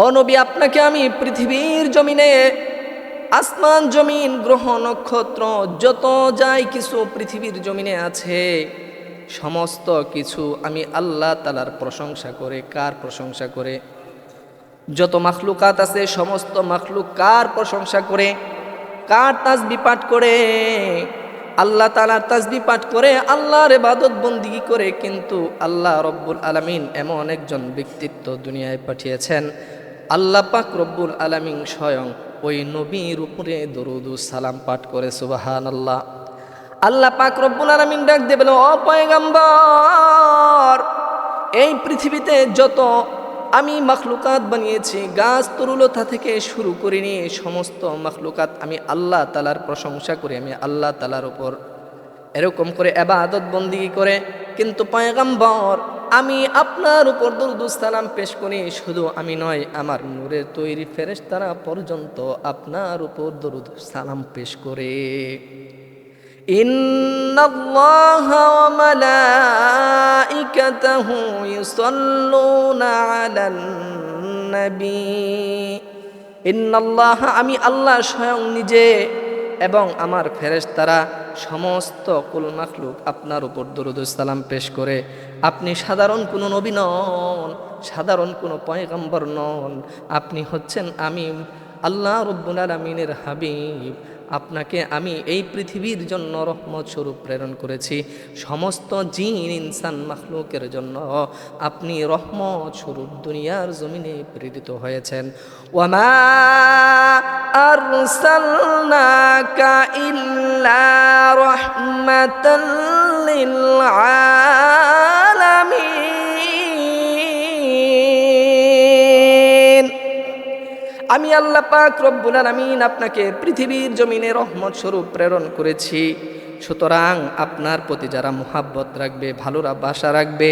ও নবী, আপনাকে আমি পৃথিবীর জমিনে আসমান জমিন গ্রহ নক্ষত্র যত যাই কিছু পৃথিবীর জমিনে আছে সমস্ত কিছু আমি আল্লাহ তাআলার প্রশংসা করে। কার প্রশংসা করে? যত মাখলুকাত আছে সমস্ত মাখলুক কার প্রশংসা করে? কার তাসবিহ পাঠ করে? আল্লাহ তাআলার তাসবিহ পাঠ করে, আল্লাহর ইবাদত বন্দেগী করে। কিন্তু আল্লাহ রব্বুল আলামিন এমন একজন ব্যক্তিত্ব দুনিয়ায় পাঠিয়েছেন, আল্লাহ পাক রব্বুল আলামিন স্বয়ং ওই নবীর উপরে দরুদ ও সালাম পাঠ করে। সুবহানাল্লাহ। আল্লাহ পাক রব্বুল আলামিন ডাক দিয়ে বলে, ও পয়গম্বর, এই পৃথিবীতে যত আমি মাখলুকাত বানিয়েছি, গাছ তরুলতা থেকে শুরু করে নিয়ে সমস্ত মাখলুকাত আমি আল্লাহ তাআলার প্রশংসা করি, আমি আল্লাহ তাআলার উপর এরকম করে ইবাদত বন্দেগী করে। কিন্তু পয়গম্বর, আমি আপনার উপর দরুদ সালাম পেশ করি, শুধু আমি নয়, আমার নূরের তৈরি ফেরেশতারা পর্যন্ত আপনার উপর দরুদ সালাম পেশ করে। ইন্নাল্লাহা ওয়া মালাইকাতাহু ইউসাল্লুনা আলান নবী। ইন্নাল্লাহ, আমি আল্লাহ স্বয়ং নিজে এবং আমার ফেরেশতারা সমস্ত কুল মাখলুক আপনার উপর দরুদ সালাম পেশ করে। আপনি সাধারণ কোনো নবী নন, সাধারণ কোনো পয়গম্বর নন, আপনি হচ্ছেন আমি আল্লাহ রব্বুল আলামিনের হাবিব। আপনাকে আমি এই পৃথিবীর জন্য রহমত স্বরূপ প্রেরণ করেছি, সমস্ত জিন ইনসান মাখলুকের জন্য আপনি রহমত স্বরূপ দুনিয়ার জমিনে প্রেরিত হয়েছেন। ওয়ামা আরসালনাকা ইল্লা রাহমাতাল লিল আলামিন। আমি আল্লাহ পাক রব্বুল আলামিন আপনাকে পৃথিবীর জমিনে রহমত স্বরূপ প্রেরণ করেছি। সুতরাং আপনার প্রতি যারা মুহাব্বত রাখবে, ভালোরা বাসা রাখবে,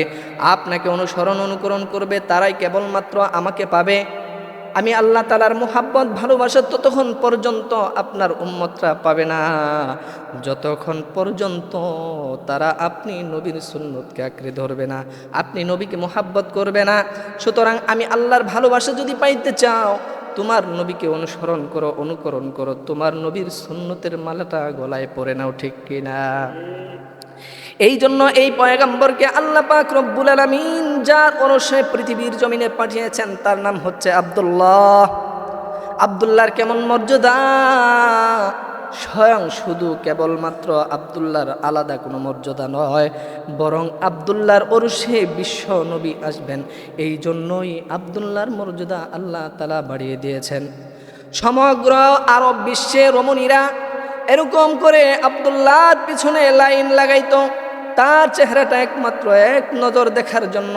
আপনাকে অনুসরণ অনুকরণ করবে, তারাই কেবলমাত্র আমাকে পাবে। আমি আল্লাহ তাআলার মুহাব্বত ভালোবাসা ততক্ষণ পর্যন্ত আপনার উম্মতরা পাবে না, যতক্ষণ পর্যন্ত তারা আপনি নবীর সুন্নতকে আঁকড়ে ধরবে না, আপনি নবীকে মুহাব্বত করবে না। সুতরাং আমি আল্লাহর ভালোবাসা যদি পাইতে চাও, তোমার নবীকে অনুসরণ করো, অনুকরণ করো, তোমার নবীর সুন্নতের মালাটা গলায় পরে নাও, ঠিক কিনা? এই জন্য এই পয়গম্বরকে আল্লাহ পাক রব্বুল আলামিন যার ওরসে পৃথিবীর জমিনে পাঠিয়েছেন তার নাম হচ্ছে আব্দুল্লাহ। আব্দুল্লাহর কেমন মর্যাদা! স্বয়ং শুধু কেবলমাত্র আব্দুল্লাহর আলাদা কোনো মর্যাদা নয়, বরং আব্দুল্লাহর ওরসে বিশ্ব নবী আসবেন। এই জন্যই আব্দুল্লাহর মর্যাদা আল্লাহ তাআলা বাড়িয়ে দিয়েছেন। সমগ্র আরব বিশ্বে রমণীরা এরকম করে আব্দুল্লাহর পিছনে লাইন লাগাইতো, তার চেহারাটা একমাত্র এক নজর দেখার জন্য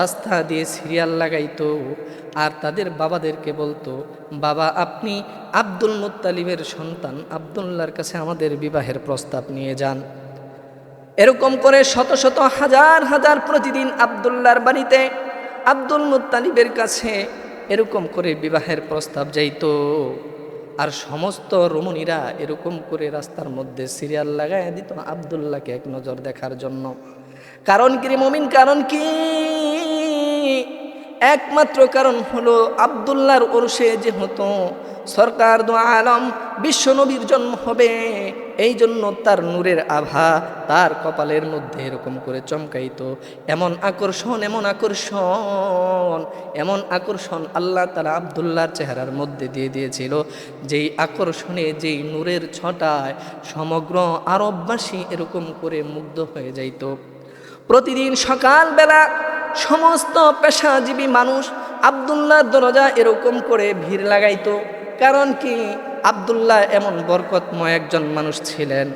রাস্তা দিয়ে সিরিয়াল লাগাইতো। আর তাদের বাবাদেরকে বলতো, বাবা আপনি আব্দুল মুত্তালিবের সন্তান, আব্দুল্লাহর কাছে আমাদের বিবাহের প্রস্তাব নিয়ে যান। এরকম করে শত শত হাজার হাজার প্রতিদিন আব্দুল্লাহর বাড়িতে আব্দুল মুত্তালিবের কাছে এরকম করে বিবাহের প্রস্তাব যাইতো। আর সমস্ত রমণীরা এরকম করে রাস্তার মধ্যে সিরিয়াল লাগায় দিত আব্দুল্লাহকে এক নজর দেখার জন্য। কারণ কি রে মুমিন? কারণ কি? একমাত্র কারণ হলো আব্দুল্লাহর ওরসে যেহেতু সরকার দু আলম বিশ্ব নবীর জন্ম হবে, এই জন্য তার নূরের আভা তার কপালের মধ্যে এরকম করে চমকাইতো। এমন আকর্ষণ, এমন আকর্ষণ, এমন আকর্ষণ আল্লাহ তাআলা আব্দুল্লাহর চেহারার মধ্যে দিয়ে দিয়েছিল, যেই আকর্ষণে, যেই নূরের ছটায় সমগ্র আরববাসী এরকম করে মুগ্ধ হয়ে যাইত। প্রতিদিন সকালবেলা সমস্ত পেশাজীবী মানুষ আব্দুল্লাহর দরজা এরকম করে ভিড় লাগাইতো। কারণ কি? আব্দুল্লাহ এমন বরকতময় একজন মানুষ ছিলেন,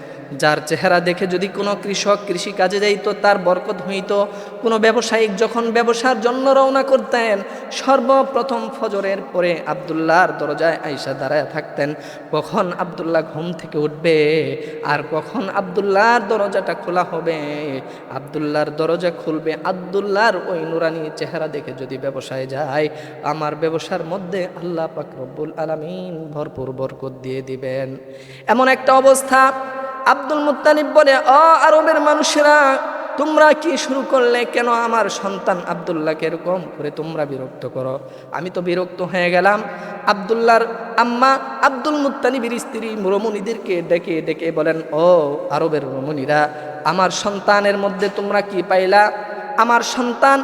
যার চেহারা দেখে যদি কোনো কৃষক কৃষি কাজে যাইতো তার বরকত হইতো। কোনো ব্যবসায়িক যখন ব্যবসার জন্য রওনা করতেন, সর্বপ্রথম ফজরের পরে আব্দুল্লাহর দরজায় আইসা দাঁড়ায় থাকতেন, কখন আব্দুল্লাহ ঘুম থেকে উঠবে আর কখন আব্দুল্লাহর দরজাটা খোলা হবে। আব্দুল্লাহর দরজা খুলবে, আব্দুল্লাহর ওই নুরানি চেহারা দেখে যদি ব্যবসায় যায়, আমার ব্যবসার মধ্যে আল্লাহ পাক রব্বুল আলামিন ভরপুর বরকত দিয়ে দিবেন। এমন একটা অবস্থা। আব্দুল মুত্তালিব বলে, ও আরবের মানুষেরা, তোমরা কি শুরু করলে? কেন আমার সন্তান আব্দুল্লাহকে এরকম করে তোমরা বিরক্ত করো? আমি তো বিরক্ত হয়ে গেলাম। আব্দুল্লাহর আম্মা আব্দুল মুত্তালিবের স্ত্রী রমণীদেরকে ডেকে ডেকে বলেন, ও আরবের রমণীরা, আমার সন্তানের মধ্যে তোমরা কি পাইলা? আমার সন্তান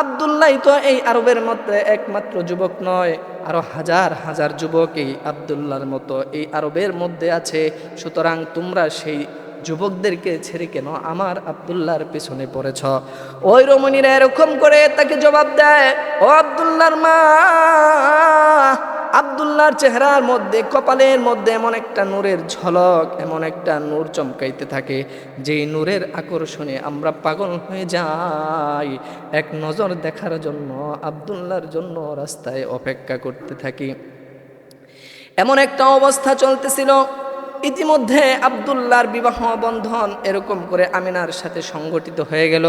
আব্দুল্লাহ তো এই আরবের মধ্যে একমাত্র যুবক নয়, আরো হাজার হাজার যুবক এই আব্দুল্লাহর মতো এই আরবের মধ্যে আছে। সুতরাং তোমরা সেই যুবকদেরকে ছেড়ে কেন আমার আব্দুল্লাহর পেছনে পড়েছ? ওই রমণীরা এরকম করে তাকে জবাব দেয়, ও আব্দুল্লাহর মা, আব্দুল্লাহর চেহারার মধ্যে, কপালের মধ্যে এমন একটা নূরের ঝলক, এমন একটা নূর চমকাইতে থাকে, যেই নূরের আকর্ষণে আমরা পাগল হয়ে যাই। এক নজর দেখার জন্য আব্দুল্লাহর জন্য রাস্তায় অপেক্ষা করতে থাকি। এমন একটা অবস্থা চলতেছিল। ইতিমধ্যে আব্দুল্লাহর বিবাহ বন্ধন এরকম করে আমিনার সাথে সংগঠিত হয়ে গেল।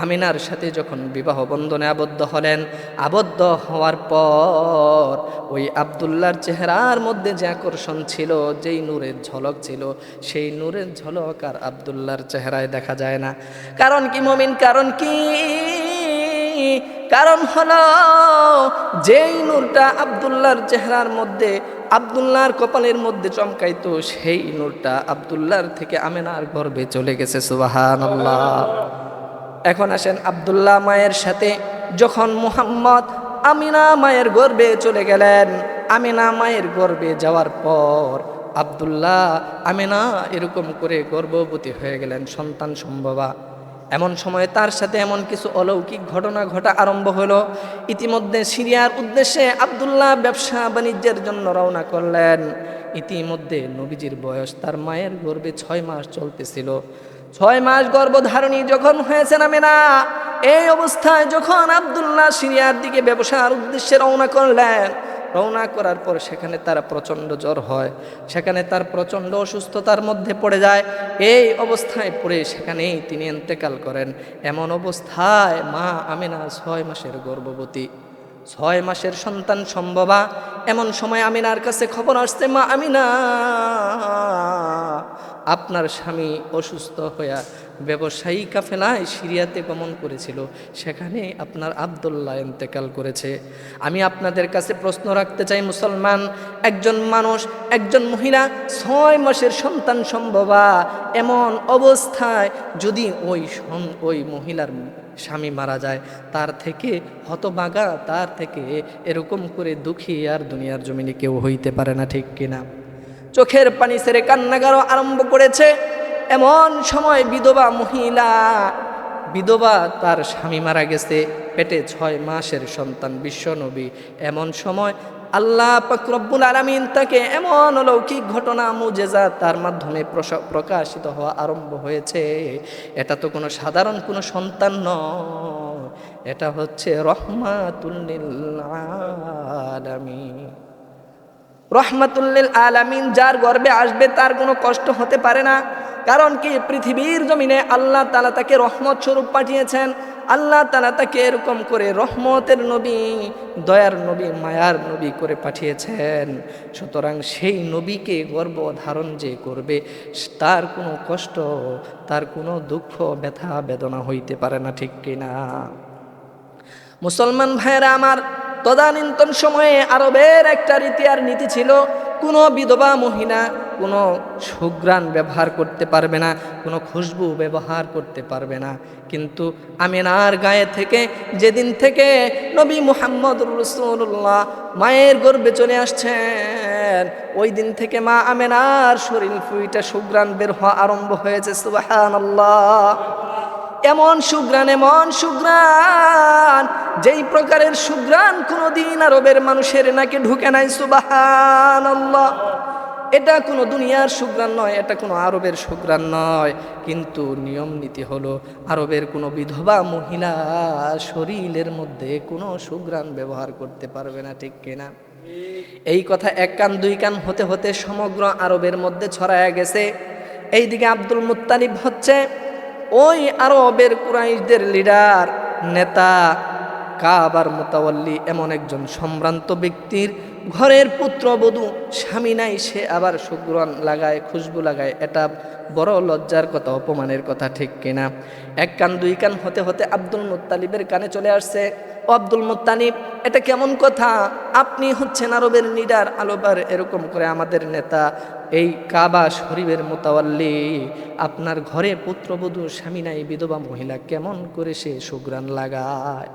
আমিনার সাথে যখন বিবাহ বন্ধনে আবদ্ধ হলেন, আবদ্ধ হওয়ার পর ওই আব্দুল্লাহর চেহারার মধ্যে যে আকর্ষণ ছিল, যেই নূরের ঝলক ছিল, সেই নূরের ঝলক আর আব্দুল্লাহর চেহারায় দেখা যায় না। কারণ কি মুমিন? কারণ কি? কারণ হলো যেই নূরটা আব্দুল্লাহর চেহারার মধ্যে, আব্দুল্লাহর কপালের মধ্যে চমকাইতো, সেই নূরটা আব্দুল্লাহর থেকে আমিনার গর্ভে চলে গেছে। সুবহানাল্লাহ। এখন আসেন, আব্দুল্লাহ মায়ের সাথে যখন মুহাম্মদ আমিনা মায়ের গর্ভে চলে গেলেন, আমিনা মায়ের গর্ভে যাওয়ার পর আব্দুল্লাহ আমিনা এরকম করে গর্ভবতী হয়ে গেলেন, সন্তান সম্ভবা। এমন সময় তার সাথে এমন কিছু অলৌকিক ঘটনা ঘটা আরম্ভ হলো। ইতিমধ্যে সিরিয়ার উদ্দেশ্যে আব্দুল্লাহ ব্যবসা বাণিজ্যের জন্য রওনা করলেন। ইতিমধ্যে নবীজির বয়স তার মায়ের গর্ভে 6 মাস চলতেছিল। 6 মাস গর্ভধারণী যখন হয়েছেন আমিনা, এই অবস্থায় যখন আব্দুল্লাহ সিরিয়ার দিকে ব্যবসার উদ্দেশ্যে রওনা করলেন, রওনা করার পর সেখানে তার প্রচণ্ড জ্বর হয়, সেখানে তার প্রচণ্ড অসুস্থতার মধ্যে পড়ে যায়। এই অবস্থায় পড়ে সেখানেই তিনি ইন্তেকাল করেন। এমন অবস্থায় মা আমিনা 6 মাসের গর্ভবতী, 6 মাসের সন্তান সম্ভবা। এমন সময় আমিনার কাছে খবর আসছে, মা আমিনা, আপনার স্বামী অসুস্থ হইয়া ব্যবসায়ী কাফেলায় সিরিয়াতে গমন করেছিল, সেখানে আপনার আব্দুল্লাহ ইন্তেকাল করেছে। আমি আপনাদের কাছে প্রশ্ন রাখতে চাই, মুসলমান একজন মানুষ, একজন মহিলা 6 মাসের সন্তান সম্ভবা, এমন অবস্থায় যদি ওই মহিলার স্বামী মারা যায়, তার থেকে হতভাগা, তার থেকে এরকম করে দুঃখী আর দুনিয়ার জমিনে কেউ হইতে পারে না, ঠিক কিনা? চোখের পানি ছেড়ে কান্নাগারও আরম্ভ করেছে। এমন সময় বিধবা মহিলা, বিধবা, তার স্বামী মারা গেছে, পেটে 6 মাসের সন্তান, বিশ্বনবী। এমন সময় আল্লাহ পাক রব্বুল আলামিন তাকে এমন অলৌকিক ঘটনা, মুজেজা তার মাধ্যমে প্রকাশিত হওয়া আরম্ভ হয়েছে। এটা তো কোনো সাধারণ কোনো সন্তান নয়, এটা হচ্ছে রহমাতুল লিল আলামিন। রহমাতুল লিল আলামিন যার গর্ভে আসবে তার কোনো কষ্ট হতে পারে না। কারণ কি? পৃথিবীর জমিনে আল্লাহ তাআলা তাকে রহমত স্বরূপ পাঠিয়েছেন। আল্লাহ তাআলা তাকে এরকম করে রহমতের নবী, দয়ার নবী, মায়ার নবী করে পাঠিয়েছেন। সুতরাং সেই নবীকে গর্ভধারণ যে করবে, তার কোনো কষ্ট, তার কোনো দুঃখ, ব্যথা, বেদনা হইতে পারে না, ঠিক কিনা? মুসলমান ভাইয়েরা আমার, তদানীন্তন সময়ে আরবের একটা রীতি আর নীতি ছিল, কোনো বিধবা মহিলা কোনো সুঘ্রাণ ব্যবহার করতে পারবে না, কোনো খুশবু ব্যবহার করতে পারবে না। কিন্তু আমিনার গায়ে থেকে যেদিন থেকে নবী মুহাম্মদ রাসূলুল্লাহ মায়ের গর্ভে চলে আসছেন, ওই দিন থেকে মা আমিনার শরীর ফুইটা সুঘ্রাণ বের হওয়া আরম্ভ হয়েছে। সুবহানাল্লাহ। এমন সুঘ্রাণ, এমন সুঘ্রাণ, যেই প্রকারের সুঘ্রাণ কোনোদিন আরবের মানুষের নাকে ঢুকে নাই। সুবহানাল্লাহ। এটা কোনো দুনিয়ার সুঘ্রাণ নয়, এটা কোনো আরবের সুঘ্রাণ নয়। কিন্তু নিয়ম নীতি হলো, আরবের কোনো বিধবা মহিলা শরীরের মধ্যে কোনো সুঘ্রাণ ব্যবহার করতে পারবে না, ঠিক কিনা? এই কথা 1 কান 2 কান হতে হতে সমগ্র আরবের মধ্যে ছড়ায় গেছে। এইদিকে আব্দুল মুত্তালিব হচ্ছে ওই আরবের কুরাইশদের লিডার, নেতা, কাবার মুতাওয়াল্লি, এমন একজন সম্ভ্রান্ত ব্যক্তির ঘরের পুত্রবধূ স্বামী নাই, সে আবার সুগ্রাণ লাগায়, খুশবু লাগায়, এটা বড় লজ্জার কথা, অপমানের কথা, ঠিক কিনা? এক কান দুই কান হতে হতে আব্দুল মুত্তালিবের কানে চলে আসছে, ও আব্দুল মুত্তালিব, এটা কেমন কথা? আপনি হচ্ছেন আরবের নিডার, আলবার এরকম করে আমাদের নেতা, এই কাবা শরীফের মোতাওয়াল্লি, আপনার ঘরে পুত্রবধূ স্বামী নাই, বিধবা মহিলা, কেমন করে সে সুগ্রাণ লাগায়?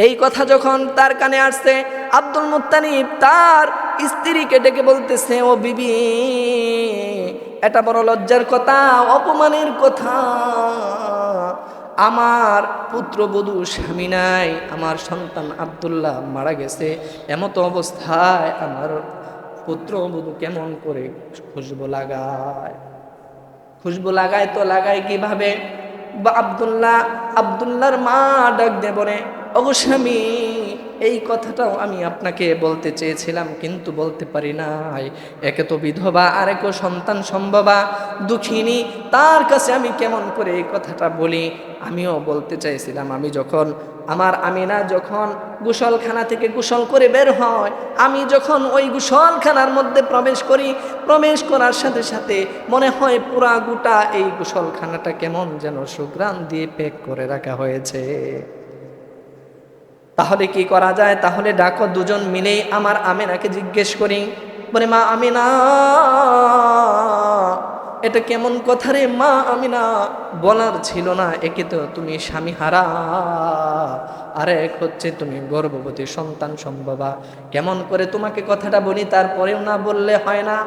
এই কথা যখন তার কানে আসছে, আব্দুল মুত্তালিব তার স্ত্রীকে ডেকে বলতেছে, ও বিবি, এটা বড় লজ্জার কথা, অপমানের কথা, আমার পুত্রবধূ স্বামী নাই, আমার সন্তান আব্দুল্লাহ মারা গেছে, এমত অবস্থায় আমার পুত্রবধূ কেমন করে খুশবু লাগায়? খুশবু লাগায় তো লাগায় কিভাবে? বা আব্দুল্লাহর মা ডাক দে বলে, ওগো স্বামী, এই কথাটাও আমি আপনাকে বলতে চেয়েছিলাম কিন্তু বলতে পারি নাই। একে তো বিধবা, আরেকও সন্তান সম্ভবা, দুঃখিনী, তার কাছে আমি কেমন করে এই কথাটা বলি? আমিও বলতে চাইছিলাম, আমি যখন আমার আমিনা যখন গোসলখানা থেকে গোসল করে বের হয়, আমি যখন ওই গোসলখানার মধ্যে প্রবেশ করি, প্রবেশ করার সাথে সাথে মনে হয় পুরা গোটা এই গোসলখানাটা কেমন যেন সুঘ্রাণ দিয়ে প্যাক করে রাখা হয়েছে। তাহলে কি করা যায়? তাহলে ডাকো, দুজন মিলে আমার আমিনাকে জিজ্ঞেস করি। বলে, মা আমিনা, এটা কেমন কথা রে মা আমিনা? বলার ছিল না, একে তো তুমি স্বামী হারা, আর এক হচ্ছে তুমি গর্ভবতী, সন্তান সম্ভবা, কেমন করে তোমাকে কথাটা বলি? তারপরেও না বললে হয় না।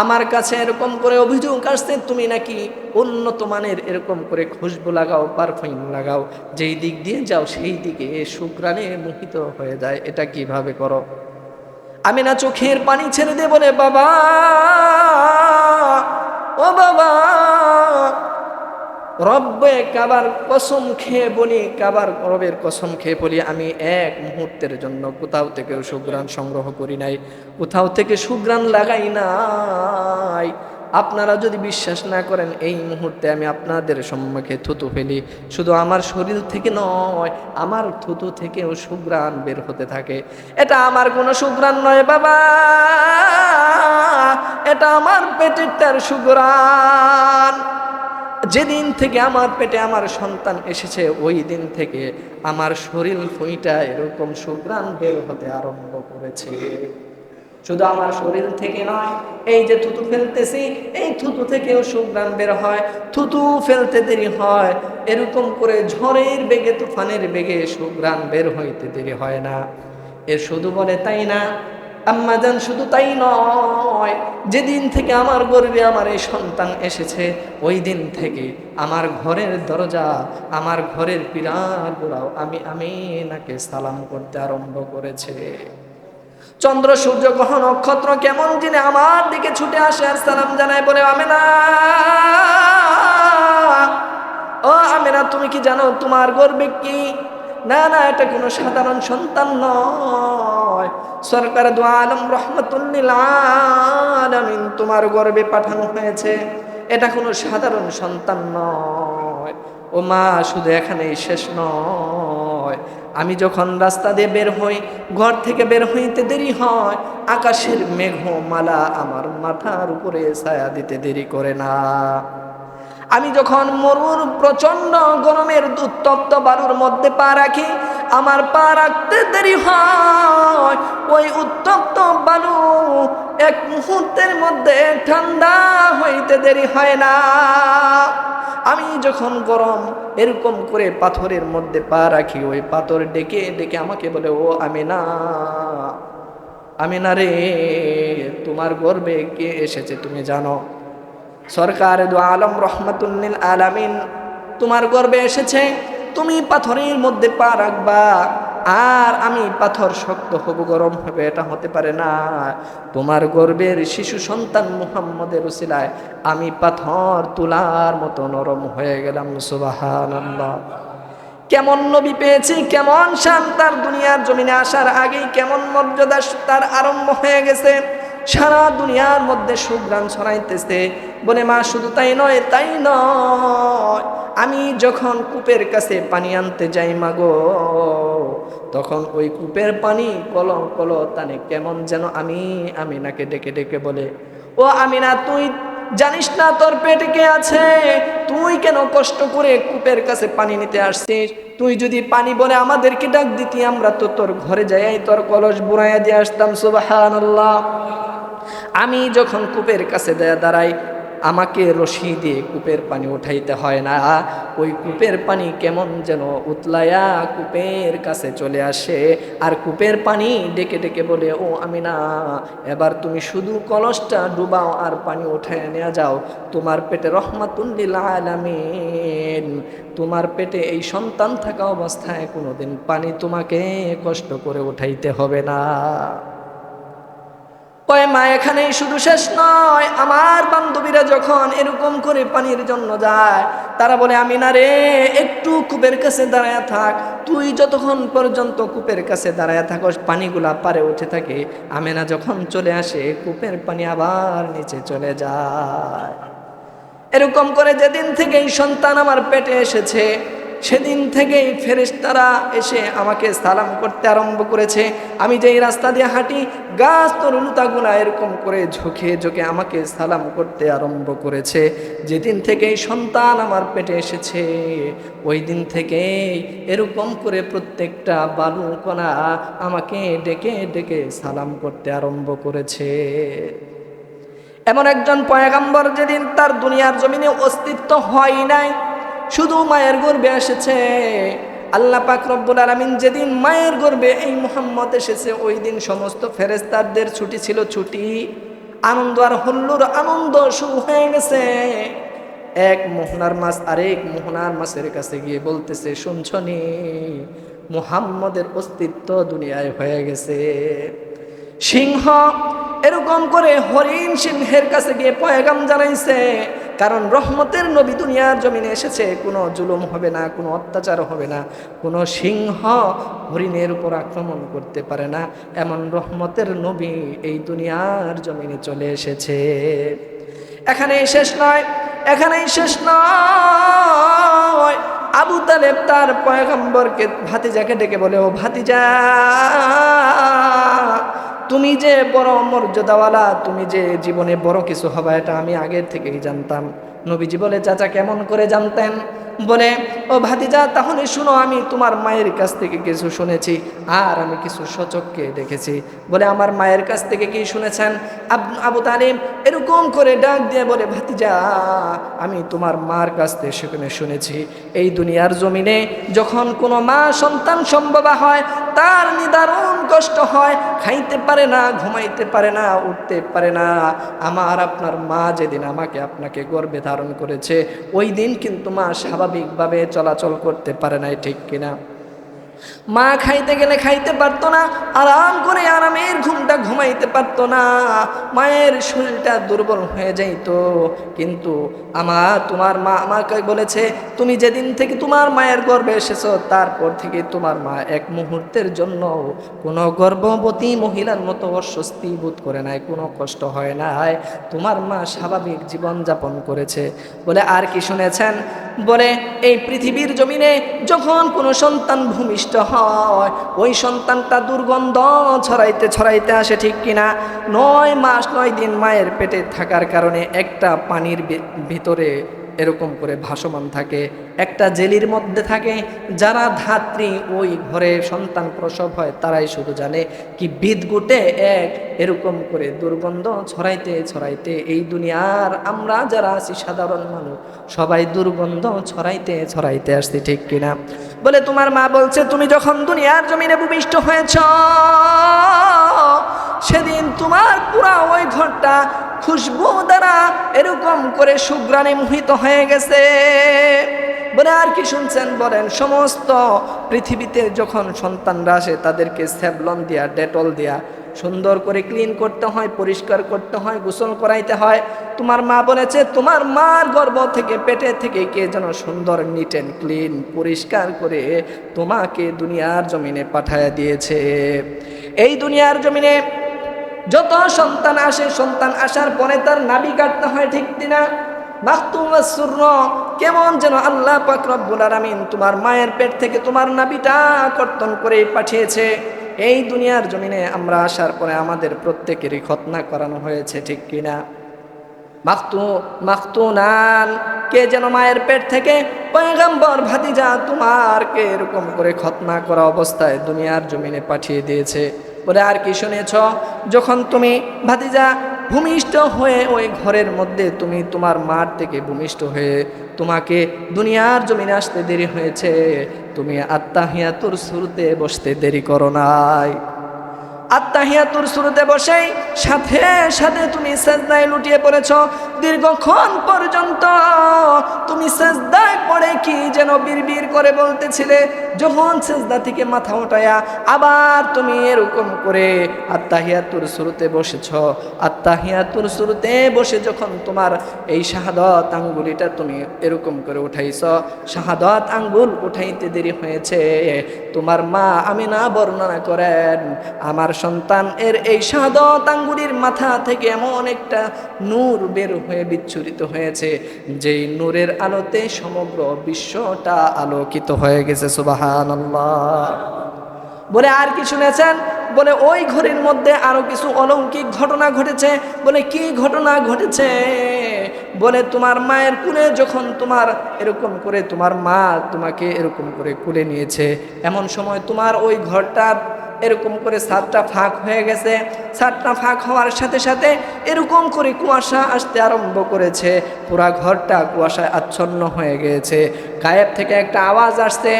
আমার কাছে এরকম করে অভিযোগ আসছে, তুমি নাকি উন্নত মানের এরকম করে খুশবু লাগাও, পারফিউম লাগাও, যেই দিক দিয়ে যাও সেই দিকে সুঘ্রাণে মোহিত হয়ে যায়, এটা কিভাবে করো? আমিনা চোখের পানি ছেড়ে দিয়ে বলে, বাবা, ও বাবা, রব্বে কাবার কসম খেয়ে বলি, কাবার রবের কসম খেয়ে বলি, আমি এক মুহূর্তের জন্য কোথাও থেকে সুঘ্রাণ সংগ্রহ করি নাই, কোথাও থেকে সুঘ্রাণ লাগাই নাই। আপনারা যদি বিশ্বাস না করেন, এই মুহূর্তে আমি আপনাদের সম্মুখে থুতু ফেলি, শুধু আমার শরীর থেকে নয়, আমার থুতু থেকেও সুঘ্রাণ বের হতে থাকে। এটা আমার কোনো সুঘ্রাণ নয় বাবা, এটা আমার পেটেরটার সুঘ্রাণ। যেদিন থেকে আমার পেটে আমার সন্তান এসেছে, ওই দিন থেকে আমার শরীর ফুঁইটা এরকম সুঘ্রাণ বের হতে আরম্ভ করেছে। শুধু আমার শরীর থেকে নয়, এই যে থুতু ফেলতেছি, এই থুতু থেকেও সুঘ্রাণ বের হয়। থুতু ফেলতে দেরি হয়, এরকম করে ঝড়ের বেগে, তুফানের বেগে সুঘ্রাণ বের হইতে দেরি হয় না। এর শুধু বলে তাই না আম্মাজান, শুধু তাই নয়, যেদিন থেকে আমার গর্ভে আমার এই সন্তান এসেছে, ওই দিন থেকে আমার ঘরের দরজা, আমার ঘরের পিরার গোড়াও আমিনাকে সালাম করতে আরম্ভ করেছে। চন্দ্র, সূর্য, গ্রহ, নক্ষত্র কেমন জিনে আমার দিকে ছুটে আসে আর সালাম জানায়, বলে, আমিনা, ও আমিনা, তুমি কি জানো তোমার গর্ভে কি? না না, এটা কোনো সাধারণ সন্তান নয়, সরকার দু আলম রহমাতুল লিল আলামিন তোমার গর্ভে পাঠানো হয়েছে, এটা কোনো সাধারণ সন্তান নয়। ও মা, শুধু এখানেই শেষ নয়, আমি যখন রাস্তা দিয়ে বের হই, ঘর থেকে বের হইতে দেরি হয়, আকাশের মেঘমালা আমার মাথার উপরে ছায়া দিতে দেরি করে না। আমি যখন মরুর প্রচন্ড গরমের উত্তপ্ত বালুর মধ্যে পা রাখি, আমার পা রাখতে দেরি হয়, ওই উত্তপ্ত বালু এক মুহূর্তের মধ্যে ঠান্ডা হইতে দেরি হয় না। আমি যখন গরম এরকম করে পাথরের মধ্যে পা রাখি, ওই পাথর ডেকে ডেকে আমাকে বলে, ও আমিনা, আমিনা রে, তোমার গর্ভে কে এসেছে তুমি জানো? সরকার দু আলম রহমাতুল লিল আলামিন তোমার গর্ভে এসেছে, তুমি পাথরের মধ্যে পা রাখবা, আর আমি পাথর শক্ত হব, গরম হবে, এটা হতে পারে না। তোমার গর্ভের শিশু সন্তান মুহাম্মদের উসিলায় আমি পাথর তুলার মতো নরম হয়ে গেলাম। সুবহানাল্লাহ। কেমন নবী পেয়েছি, কেমন শান তার, দুনিয়ার জমিনে আসার আগেই কেমন মর্যাদা তার আরম্ভ হয়ে গেছে, সারা দুনিয়ার মধ্যে সুঘ্রাণ ছড়াইতেছে। বলে, মা, শুধু তাই নয়, তাই নয়, আমি যখন কূপের কাছে পানি আনতে যাই, মাগো, তখন ওই কূপের পানি কল কল টানে কেমন যেন আমিনাকে ডেকে ডেকে বলে, ও আমিনা, তুই জানিস না তোর পেটে কে আছে? তুই কেন কষ্ট করে কূপের কাছে পানি নিতে আসছিস? তুই যদি পানি বলে আমাদেরকে ডাক দিতি, আমরা তো তোর ঘরে যাই তোর কলস বুড়াইয়া দিয়ে আসতাম। সুবহানাল্লাহ। আমি যখন কূপের কাছে দাঁড়াই, আমাকে রশি দিয়ে কূপের পানি উঠাইতে হয় না, ওই কূপের পানি কেমন যেন উতলায়া কূপের কাছে চলে আসে, আর কূপের পানি ডেকে ডেকে বলে, ও আমিনা, এবার তুমি শুধু কলসটা ডুবাও আর পানি উঠায় নিয়ে যাও, তোমার পেটে রহমাতুল লিল আলামিন, তোমার পেটে এই সন্তান থাকা অবস্থায় কোনোদিন পানি তোমাকে কষ্ট করে উঠাইতে হবে না। কয় মা, এখানেই শুধু শেষ নয়, আমার বান্ধবীরা যখন এরকম করে পানির জন্য যায়, তারা বলে, আমিনা রে, একটু কূপের কাছে দাঁড়ায় থাক। তুই যতক্ষণ পর্যন্ত কূপের কাছে দাঁড়ায় থাকস, পানিগুলা পারে উঠে থাকে। আমিনা যখন চলে আসে, কূপের পানি আবার নিচে চলে যায়। এরকম করে যেদিন থেকে এই সন্তান আমার পেটে এসেছে, সেদিন থেকেই ফেরেশতারা এসে আমাকে সালাম করতে আরম্ভ করেছে। আমি যেই রাস্তা দিয়ে হাঁটি, গাছ তরুলতাগুলা এরকম করে ঝুঁকে ঝুঁকে আমাকে সালাম করতে আরম্ভ করেছে। যেদিন থেকে এই সন্তান আমার পেটে এসেছে, ওই দিন থেকেই এরকম করে প্রত্যেকটা বালু কণা আমাকে ডেকে ডেকে সালাম করতে আরম্ভ করেছে। এমন একজন পয়গাম্বর যেদিন তার দুনিয়ার জমিনে অস্তিত্ব হয় নাই, শুধু মায়ের গর্ভে এসেছে। আল্লাহ পাক রব্বুল আলামিন যেদিন মায়ের গর্ভে এই মুহাম্মদ এসেছে, ওই দিন সমস্ত ফেরেশতাদের ছুটি ছিল, ছুটি, আনন্দ আর হল্লোর আনন্দ শুরু হয়ে গেছে। এক মোহনার মাছ আরেক মোহনার মাছের কাছে গিয়ে বলতেছে, শুনছনি, মুহাম্মদের অস্তিত্ব দুনিয়ায় হয়ে গেছে। সিংহ এরকম করে হরিণ সিংহের কাছে গিয়ে পয়গাম জানাইছে, কারণ রহমতের নবী দুনিয়ার জমিনে এসেছে, কোনো জুলুম হবে না, কোনো অত্যাচার হবে না, কোনো সিংহ হরিণের উপর আক্রমণ করতে পারে না, এমন রহমতের নবী এই দুনিয়ার জমিনে চলে এসেছে। এখানেই শেষ নয়, এখানেই শেষ নয়। আবু তালেব তার পয়গম্বরকে ভাতিজাকে ডেকে বলে, ও ভাতিজা, তুমি যে বড় মর্যাদাওয়ালা, তুমি যে জীবনে বড় কিছু হবে, এটা আমি আগের থেকেই জানতাম। নবীজি বলে, চাচা কেমন করে জানতেন? বলে, ও ভাতিজা, তাহলে শুনো, আমি তোমার মায়ের কাছ থেকে কিছু শুনেছি, আর আমি কিছু সচক্ষে দেখেছি। বলে, আমার মায়ের কাছ থেকে কি শুনেছেন? আবু তালিব এরকম করে ডাক দিয়ে বলে, ভাতিজা, আমি তোমার মার কাছ থেকে সেখানে শুনেছি, এই দুনিয়ার জমিনে যখন কোনো মা সন্তান সম্ভবা হয়, তার নিদারুণ কষ্ট হয়, খাইতে পারে না, ঘুমাইতে পারে না, উঠতে পারে না। আমার আপনার মা যেদিন আমাকে আপনাকে গর্ভে ধারণ করেছে, ওই দিন কিন্তু মা স্বাভাবিকভাবে চলাচল করতে পারে নাই, ঠিক কিনা? মা খাইতে গেলে খাইতে পারতো না, আরাম করে আরামের ঘুমটা ঘুমাইতে পারতো না, মায়ের শরীরটা দুর্বল হয়ে যাইত। কিন্তু তোমার মা আমাকে বলেছে, তুমি যেদিন থেকে তোমার মায়ের গর্ভে এসেছো, তারপর থেকে তোমার মা এক মুহূর্তের জন্য কোনো গর্ভবতী মহিলার মতো অস্বস্তি বোধ করে নাই, কোনো কষ্ট হয় নাই, তোমার মা স্বাভাবিক জীবনযাপন করেছে। বলে, আর কি শুনেছেন? বলে, এই পৃথিবীর জমিনে যখন কোনো সন্তান ভূমিষ্ঠ হয়, ওই সন্তানটা দুর্গন্ধ ছড়াইতে ছড়াইতে আসে, ঠিক কিনা? 9 মাস 9 দিন মায়ের পেটে থাকার কারণে একটা পানির ভিতরে এরকম করে ভাসমান থাকে, একটা জেলির মধ্যে থাকে। যারা ধাত্রী ওই ঘরে সন্তান প্রসব হয়, তারাই শুধু জানে কি বিদগুটে এক এরকম করে দুর্গন্ধ ছড়াইতে ছড়াইতে এই দুনিয়ার আমরা যারা আছি সাধারণ মানুষ সবাই দুর্গন্ধ ছড়াইতে ছড়াইতে আসছি, ঠিক কিনা? বলে, তোমার মা বলছে, তুমি যখন দুনিয়ার জমিনে ভূমিষ্ঠ হয়েছ, সেদিন তোমার পুরা ওই ঘরটা খুশবু দ্বারা এরকম করে সুঘ্রাণে মোহিত হয়ে গেছে। বলে, আর কি শুনছেন? বলেন, সমস্ত পৃথিবীতে যখন সন্তানরা আসে, তাদেরকে স্যাভলন দিয়া, ডেটল দিয়া সুন্দর করে ক্লিন করতে হয়, পরিষ্কার করতে হয়, গোসল করাইতে হয়। তোমার মা বলেছে, তোমার মার গর্ভ থেকে, পেটে থেকে কে যেন সুন্দর নিট অ্যান্ড ক্লিন পরিষ্কার করে তোমাকে দুনিয়ার জমিনে পাঠায় দিয়েছে। এই দুনিয়ার জমিনে যত সন্তান আসে, সন্তান আসার পরে তার নাভি কাটতে হয়, ঠিক কিনা? মাকতুম ওয়াসসুরর, কেমন যেন আল্লাহ পাক রব্বুল আলামিন তোমার মায়ের পেট থেকে তোমার নাভিটা কর্তন করে পাঠিয়েছে। এই দুনিয়ার জমিনে আমরা আসার পরে আমাদের প্রত্যেকেরই খতনা করানো হয়েছে, ঠিক কিনা? মাখতুনান, কে যেন মায়ের পেট থেকে পয়গম্বর ভাতিজা তোমারকে এরকম করে খতনা করা অবস্থায় দুনিয়ার জমিনে পাঠিয়ে দিয়েছে। বলে আর কি শুনেছ? যখন তুমি ভাতিজা ভূমিষ্ঠ হয়ে ওই ঘরের মধ্যে তুমি তোমার মার থেকে ভূমিষ্ঠ হয়ে তোমাকে দুনিয়ার জমিনে আসতে দেরি হয়েছে, তুমি আত্তাহিয়াতুর শুরুতে বসতে দেরি করো নাই। আত্তাহিয়াতুর শুরুতে বসেই সাথে সাথে তুমি সেজদায় লুটিয়ে পড়েছ। দীর্ঘক্ষণ পর্যন্ত তুমি সেজদায় পড়ে কি যেন বিড়বিড় করে বলতেছিলে। যখন সেজদা থেকে মাথা উঠায়া আবার তুমি এরকম করে আত্তাহিয়াতুর শুরুতে বসেছ, আত্তাহিয়াতুর শুরুতে বসে যখন তোমার এই শাহাদাত আঙ্গুলিটা তুমি এরকম করে উঠাইছ, শাহাদাত আঙ্গুল উঠাইতে দেরি হয়েছে। তোমার মা আমিনা বর্ণনা করেন, আমার সন্তান এর এই শাহাদাত আঙ্গুলির মাথা থেকে এমন একটা নূর বের হয়ে বিচ্ছুরিত হয়েছে, যেই নূরের আলোতে সমগ্র বিশ্বটা আলোকিত হয়ে গেছে। সুবহানাল্লাহ। বলে আর কি শুনেছেন? বলে ওই ঘরের মধ্যে আরো কিছু অলৌকিক ঘটনা ঘটেছে। বলে কি ঘটনা ঘটেছে? বলে তোমার মায়ের কুলে যখন তোমার এরকম করে তোমার মা তোমাকে এরকম করে কুলে নিয়েছে, এমন সময় তোমার ওই ঘরটা এরকম করে ছাদটা ফাঁক হয়ে গেছে। ছাদটা ফাঁক হওয়ার সাথে সাথে এরকম করে কুয়াশা আসতে আরম্ভ করেছে। পুরা ঘরটা কুয়াশায় আচ্ছন্ন হয়ে গিয়েছে। গায়েব থেকে একটা আওয়াজ আসছে,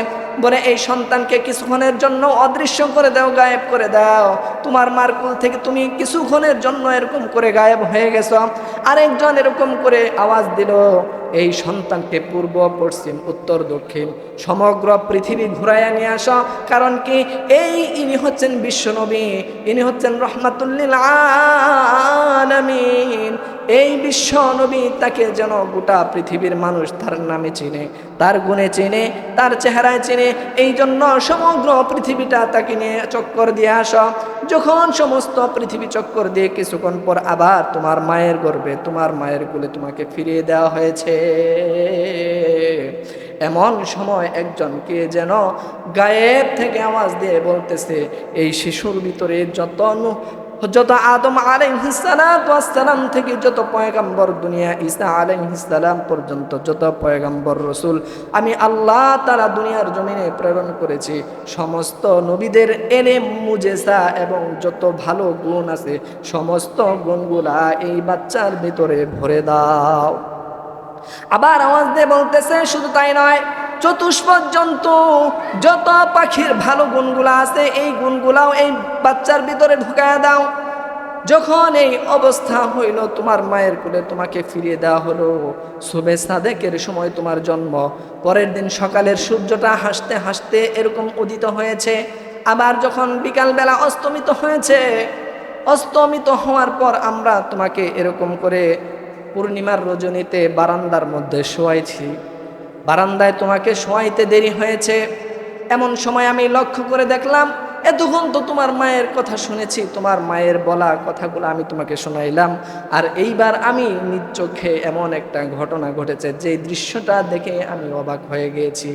বলে এই সন্তানকে কিছুক্ষণের জন্য অদৃশ্য করে দাও, গায়েব করে দাও। তোমার মার কুল থেকে তুমি কিছুক্ষণের জন্য এরকম করে গায়েব হয়ে গেছো। আরেকজন এরকম করে আওয়াজ দিল, এই সন্তানকে পূর্ব পশ্চিম উত্তর দক্ষিণ সমগ্র পৃথিবী ঘুরাইয়া নিয়ে আসো। কারণ কি, ইনি হচ্ছেন বিশ্বনবী, ইনি হচ্ছেন রহমাতুল্লিল আলামিন। এই বিশ্ব নবী, তাকে যেন গোটা পৃথিবীর মানুষ তার নামে চিনে, তার গুণে চিনে, তার চেহারায় চিনে। এই জন্য সমগ্র পৃথিবীটা তাকে নিয়ে চক্কর দিয়ে আসো। যখন সমস্ত পৃথিবী চক্কর দিয়ে কিছুক্ষণ পর আবার তোমার মায়ের গর্ভে, তোমার মায়ের কোলে তোমাকে ফিরিয়ে দেওয়া হয়েছে, এমন সময় একজনকে যেন গায়েব থেকে আওয়াজ দিয়ে বলতেছে, এই শিশুর ভিতরে যত আদম আলাইহিস সালাম থেকে যত পয়গম্বর দুনিয়া ঈসা আলাইহিস সালাম পর্যন্ত যত পয়গম্বর রসুল আমি আল্লাহ তাআলা দুনিয়ার জমিনে প্রেরণ করেছি, সমস্ত নবীদের ইলম মুজিজা এবং যত ভালো গুণ আছে সমস্ত গুণগুলা এই বাচ্চার ভিতরে ভরে দাও। আবার আওয়াজ দিয়ে বলতেছে, শুধু তাই নয়, চতুষ্পদ জন্তু যত পাখির ভালো গুণগুলা আছে এই গুণগুলাও এই বাচ্চার ভিতরে ঢুকায়া দাও। যখন এই অবস্থা হইল, তোমার মায়ের কোলে তোমাকে ফিরিয়ে দেওয়া হলো। সুবে সাদেকের সময় তোমার জন্ম, পরের দিন সকালের সূর্যটা হাসতে হাসতে এরকম উদিত হয়েছে। আবার যখন বিকালবেলা অস্তমিত হয়েছে, অস্তমিত হওয়ার পর আমরা তোমাকে এরকম করে পূর্ণিমার রজনীতে বারান্দার মধ্যে শোয়াইছি। বারান্দায় তোমাকে শোয়াইতে দেরি হয়েছে। এমন সময় আমি লক্ষ্য করে দেখলাম, এতক্ষণ তো তোমার মায়ের কথা শুনেছি, তোমার মায়ের বলা কথাগুলো আমি তোমাকে শোনাইলাম, আর এইবার আমি নিজ চোখে এমন একটা ঘটনা ঘটেছে যে দৃশ্যটা দেখে আমি অবাক হয়ে গিয়েছি।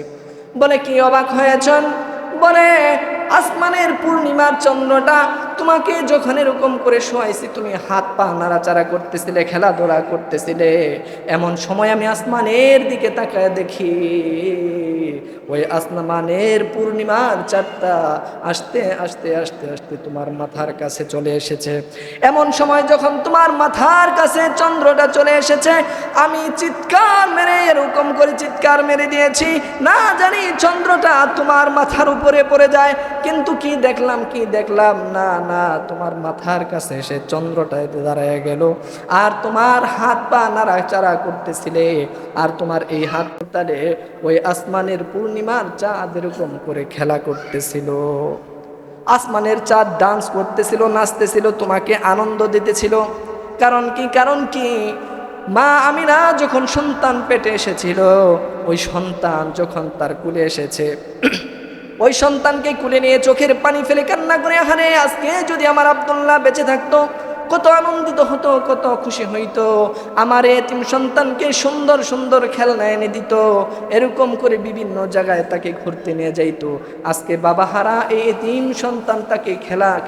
বলে কি অবাক হয়েছেন? বলে আসমানের পূর্ণিমার চন্দ্রটা তোমাকে যখন এরকম করে শোয়াইছি, তুমি হাত পা নাড়াচাড়া করতেছিলে, খেলাধুলা করতেছিলে। এমন সময় আমি আসমানের দিকে তাকায় দেখি, ওই আসমানের পূর্ণিমার চাঁদটা আস্তে আস্তে আস্তে আস্তে তোমার মাথার কাছে চলে এসেছে। এমন সময় যখন তোমার মাথার কাছে চন্দ্রটা চলে এসেছে, আমি চিৎকার মেরে এরকম করে চিৎকার মেরে দিয়েছি, না জানি চন্দ্রটা তোমার মাথার উপরে পড়ে যায়। কিন্তু কি দেখলাম, না না, তোমার মাথার কাছে এসে চন্দ্রটা দাঁড়ায় গেল, আর তোমার হাত পা নাড়াচাড়া করতেছিলে, আর তোমার এই হাত তালে ওই আসমানের পূর্ণিমার চাঁদ এরকম করে খেলা করতেছিল। আসমানের চাঁদ ডান্স করতেছিল, নাচতেছিল, তোমাকে আনন্দ দিতেছিল। কারণ কি, মা আমিনা যখন সন্তান পেটে এসেছিল, ওই সন্তান যখন তার কুলে এসেছে, ওই সন্তানকে কুলে নিয়ে চোখের পানি ফেলে কান্না করে, আহারে আজকে যদি আমার আব্দুল্লাহ বেঁচে থাকতো, কত আনন্দিত হতো, কত খুশি হইতো। আমার এতিম সন্তানকে সুন্দর সুন্দর খেলনা এনে দিত, এরকম করে বিভিন্ন জায়গায় তাকে ঘুরতে নিয়ে যাইতো। আজকে বাবা হারা এই এতিম সন্তান, তাকে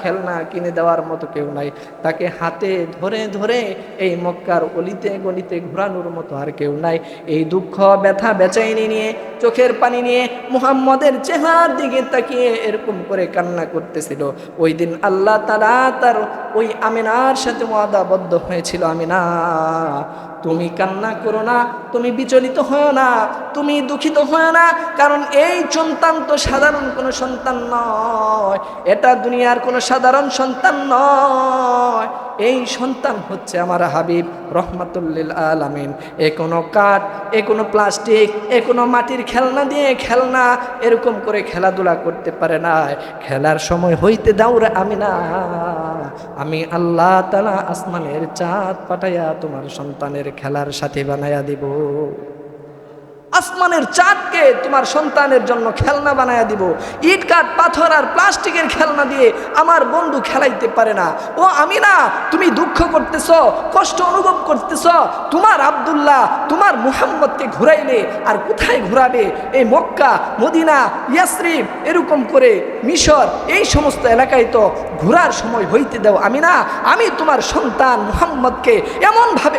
খেলনা কিনে দেওয়ার মতো কেউ নাই, তাকে হাতে ধরে ধরে এই মক্কার অলিতে গলিতে ঘোরানোর মতো আর কেউ নাই। এই দুঃখ ব্যথা বেচাইনি নিয়ে, চোখের পানি নিয়ে মুহাম্মদের চেহারার দিকে তাকিয়ে এরকম করে কান্না করতেছিল। ওই দিন আল্লাহ তাআলা তার ওই আমিনার সাথে ওয়াদাবদ্ধ হয়েছিল, আমিনা তুমি কান্না করো না, তুমি বিচলিত হয় না, তুমি দুঃখিত হয় না, কারণ এই সন্তান তো সাধারণ কোনো সন্তান নয়, এটা দুনিয়ার কোনো সাধারণ সন্তান নয়। এই সন্তান হচ্ছে আমার হাবিব রহমাতুল্লিল আলামিন। এ কোনো কাঠ, এ কোনো প্লাস্টিক, এ কোনো মাটির খেলনা দিয়ে খেলনা এরকম করে খেলাধুলা করতে পারে না। খেলার সময় হইতে দাও রে আমিনা, আমি আল্লাহ তাআলা আসমানের চাঁদ পাঠাইয়া তোমার সন্তানের খেলার সাথী বানাইয়া দিব। আসমানের চাঁদকে তোমার সন্তানের জন্য খেলনা বানায়া দিব। ইট কাঠ পাথর আর প্লাস্টিকের খেলনা দিয়ে আমার বন্ধু খেলাইতে পারে না। ও আমিনা, তুমি দুঃখ করতেছ, কষ্ট অনুভব করতেছ, তোমার আব্দুল্লাহ তোমার মুহাম্মদকে ঘুরাইলে আর কোথায় ঘুরাবে? এই মক্কা, মদিনা, ইয়াসরিব, এরকম করে মিশর, এই সমস্ত এলাকায় তো ঘোরার সময় হইতে দাও আমিনা। আমি তোমার সন্তান মুহাম্মদকে এমনভাবে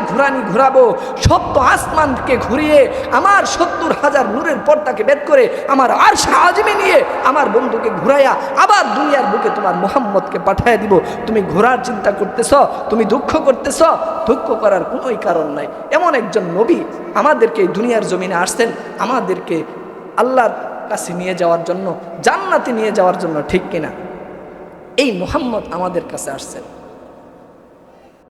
ঘুরাবো, সপ্ত আসমানকে ঘুরিয়ে আমার ৭০,০০০ নূরের পর্দাকে বেদ করে আমার আরশ আযমে নিয়ে আমার বন্ধুকে ঘুরাইয়া আবার দুনিয়ার বুকে তোমার মুহাম্মদকে পাঠিয়ে দিব। তুমি ঘোরার চিন্তা করতেছ, তুমি দুঃখ করতেছ, দুঃখ করার কোনোই কারণ নাই। এমন একজন নবী আমাদেরকে দুনিয়ার জমিনে আসছেন, আমাদেরকে আল্লাহর কাছে নিয়ে যাওয়ার জন্য, জান্নাতে নিয়ে যাওয়ার জন্য, ঠিক কিনা? এই মুহাম্মদ আমাদের কাছে আসছেন।